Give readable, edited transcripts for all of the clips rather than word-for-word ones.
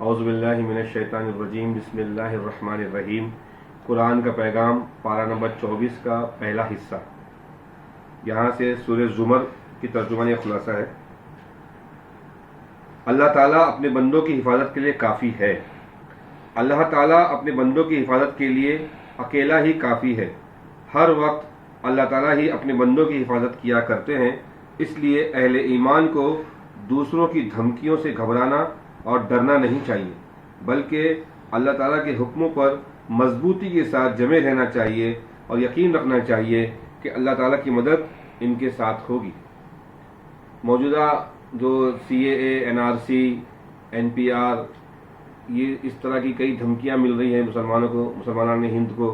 اعوذ باللہ من الشیطان الرجیم، بسم اللہ الرحمن الرحیم۔ قرآن کا پیغام، پارہ نمبر 24 کا پہلا حصہ۔ یہاں سے سورہ زمر کی ترجمانی خلاصہ ہے۔ اللہ تعالیٰ اپنے بندوں کی حفاظت کے لیے کافی ہے۔ اللہ تعالیٰ اپنے بندوں کی حفاظت کے لیے اکیلا ہی کافی ہے۔ ہر وقت اللہ تعالیٰ ہی اپنے بندوں کی حفاظت کیا کرتے ہیں، اس لیے اہل ایمان کو دوسروں کی دھمکیوں سے گھبرانا اور ڈرنا نہیں چاہیے، بلکہ اللہ تعالیٰ کے حکموں پر مضبوطی کے ساتھ جمے رہنا چاہیے اور یقین رکھنا چاہیے کہ اللہ تعالیٰ کی مدد ان کے ساتھ ہوگی۔ موجودہ جو CAA، NRC، NPR، یہ اس طرح کی کئی دھمکیاں مل رہی ہیں مسلمانان ہند کو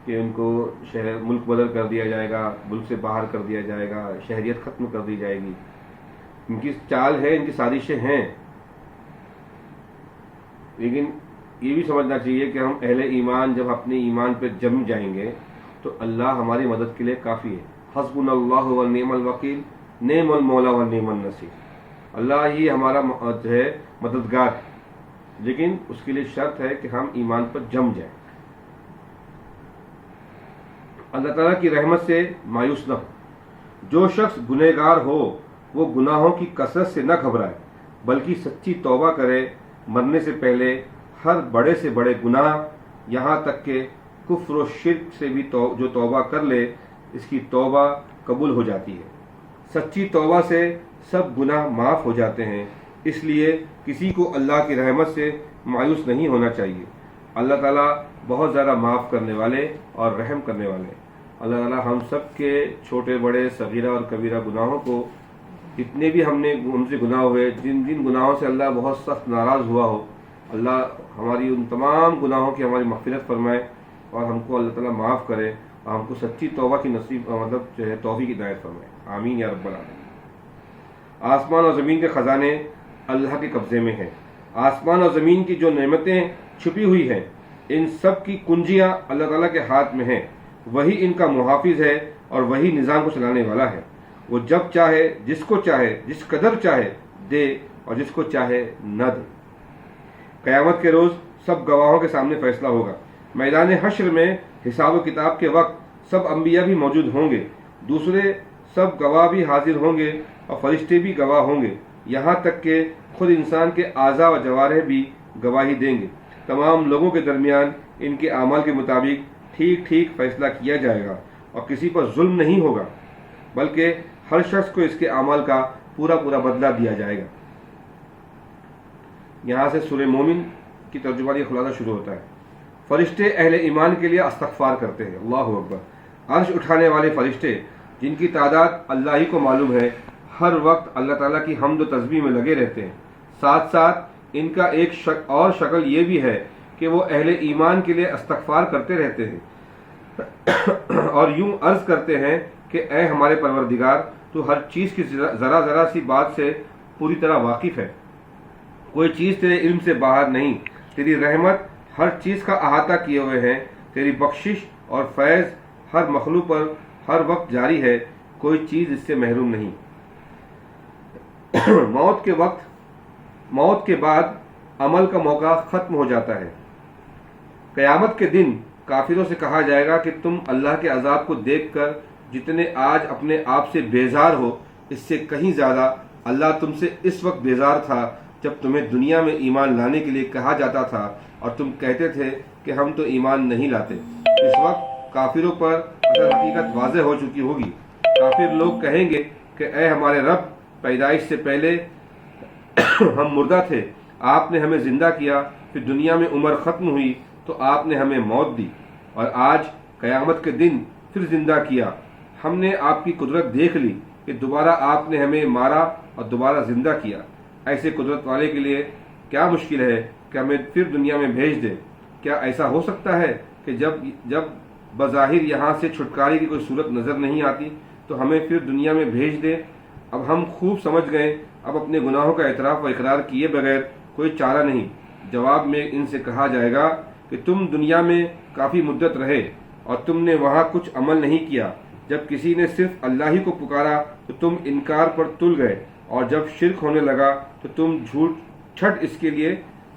کہ ان کو ملک بدل کر دیا جائے گا، ملک سے باہر کر دیا جائے گا، شہریت ختم کر دی جائے گی۔ ان کی چال ہے، ان کی سازشیں ہیں، لیکن یہ بھی سمجھنا چاہیے کہ ہم اہل ایمان جب اپنے ایمان پہ جم جائیں گے تو اللہ ہماری مدد کے لیے کافی ہے۔ حسبنا اللہ ونعم الوکیل، نعم المولا ونعم النصیر۔ اللہ ہی ہمارا جو ہے مددگار ہے، لیکن اس کے لیے شرط ہے کہ ہم ایمان پر جم جائیں۔ اللہ تعالیٰ کی رحمت سے مایوس نہ ہو۔ جو شخص گنہگار ہو وہ گناہوں کی کثرت سے نہ گھبرائے، بلکہ سچی توبہ کرے۔ مرنے سے پہلے ہر بڑے سے بڑے گناہ، یہاں تک کہ کفر و شرک سے بھی جو توبہ کر لے، اس کی توبہ قبول ہو جاتی ہے۔ سچی توبہ سے سب گناہ معاف ہو جاتے ہیں، اس لیے کسی کو اللہ کی رحمت سے مایوس نہیں ہونا چاہیے۔ اللہ تعالیٰ بہت زیادہ معاف کرنے والے اور رحم کرنے والے ہیں۔ اللہ تعالیٰ ہم سب کے چھوٹے بڑے صغیرہ اور کبیرہ گناہوں کو، جتنے بھی ہم سے گناہ ہوئے، جن گناہوں سے اللہ بہت سخت ناراض ہوا ہو، اللہ ہماری ان تمام گناہوں کی ہماری مغفرت فرمائے اور ہم کو اللہ تعالیٰ معاف کرے اور ہم کو سچی توبہ کی توفیق عنایت فرمائے۔ آمین یا رب العالمین۔ آسمان اور زمین کے خزانے اللہ کے قبضے میں ہیں۔ آسمان اور زمین کی جو نعمتیں چھپی ہوئی ہیں، ان سب کی کنجیاں اللہ تعالیٰ کے ہاتھ میں ہیں۔ وہی ان کا محافظ ہے اور وہی نظام کو چلانے والا ہے۔ وہ جب چاہے، جس کو چاہے، جس قدر چاہے دے اور جس کو چاہے نہ دے۔ قیامت کے روز سب گواہوں کے سامنے فیصلہ ہوگا۔ میدان حشر میں حساب و کتاب کے وقت سب انبیاء بھی موجود ہوں گے، دوسرے سب گواہ بھی حاضر ہوں گے اور فرشتے بھی گواہ ہوں گے، یہاں تک کہ خود انسان کے اعضاء و جوارح بھی گواہی دیں گے۔ تمام لوگوں کے درمیان ان کے اعمال کے مطابق ٹھیک ٹھیک فیصلہ کیا جائے گا اور کسی پر ظلم نہیں ہوگا، بلکہ ہر شخص کو اس کے اعمال کا پورا بدلہ دیا جائے گا۔ یہاں سے سورہ مومن کی ترجمانی خلاصہ شروع ہوتا ہے۔ فرشتے اہل ایمان کے لیے استغفار کرتے ہیں۔ اللہ اکبر۔ عرش اٹھانے والے فرشتے، جن کی تعداد اللہ ہی کو معلوم ہے، ہر وقت اللہ تعالیٰ کی حمد و تسبیح میں لگے رہتے ہیں۔ ساتھ ساتھ ان کا ایک اور شکل یہ بھی ہے کہ وہ اہل ایمان کے لیے استغفار کرتے رہتے ہیں اور یوں عرض کرتے ہیں کہ اے ہمارے پروردگار، تو ہر چیز کی ذرا سی بات سے پوری طرح واقف ہے، کوئی چیز تیرے علم سے باہر نہیں۔ تیری رحمت ہر چیز کا احاطہ کیے ہوئے ہے، تیری بخشش اور فیض ہر مخلوق پر ہر وقت جاری ہے، کوئی چیز اس سے محروم نہیں۔ موت کے بعد عمل کا موقع ختم ہو جاتا ہے۔ قیامت کے دن کافروں سے کہا جائے گا کہ تم اللہ کے عذاب کو دیکھ کر جتنے آج اپنے آپ سے بیزار ہو، اس سے کہیں زیادہ اللہ تم سے اس وقت بیزار تھا جب تمہیں دنیا میں ایمان لانے کے لیے کہا جاتا تھا اور تم کہتے تھے کہ ہم تو ایمان نہیں لاتے۔ اس وقت کافروں پر اصل حقیقت واضح ہو چکی ہوگی۔ کافر لوگ کہیں گے کہ اے ہمارے رب، پیدائش سے پہلے ہم مردہ تھے، آپ نے ہمیں زندہ کیا، پھر دنیا میں عمر ختم ہوئی تو آپ نے ہمیں موت دی، اور آج قیامت کے دن پھر زندہ کیا۔ ہم نے آپ کی قدرت دیکھ لی کہ دوبارہ آپ نے ہمیں مارا اور دوبارہ زندہ کیا۔ ایسے قدرت والے کے لیے کیا مشکل ہے کہ ہمیں پھر دنیا میں بھیج دے؟ کیا ایسا ہو سکتا ہے کہ جب بظاہر یہاں سے چھٹکارے کی کوئی صورت نظر نہیں آتی تو ہمیں پھر دنیا میں بھیج دے؟ اب ہم خوب سمجھ گئے، اب اپنے گناہوں کا اعتراف و اقرار کیے بغیر کوئی چارہ نہیں۔ جواب میں ان سے کہا جائے گا کہ تم دنیا میں کافی مدت رہے اور تم نے وہاں کچھ عمل نہیں کیا۔ جب کسی نے صرف اللہ ہی کو پکارا تو تم انکار پر تل گئے، اور جب شرک ہونے لگا تو تم جھوٹ چھٹ اس کے لیے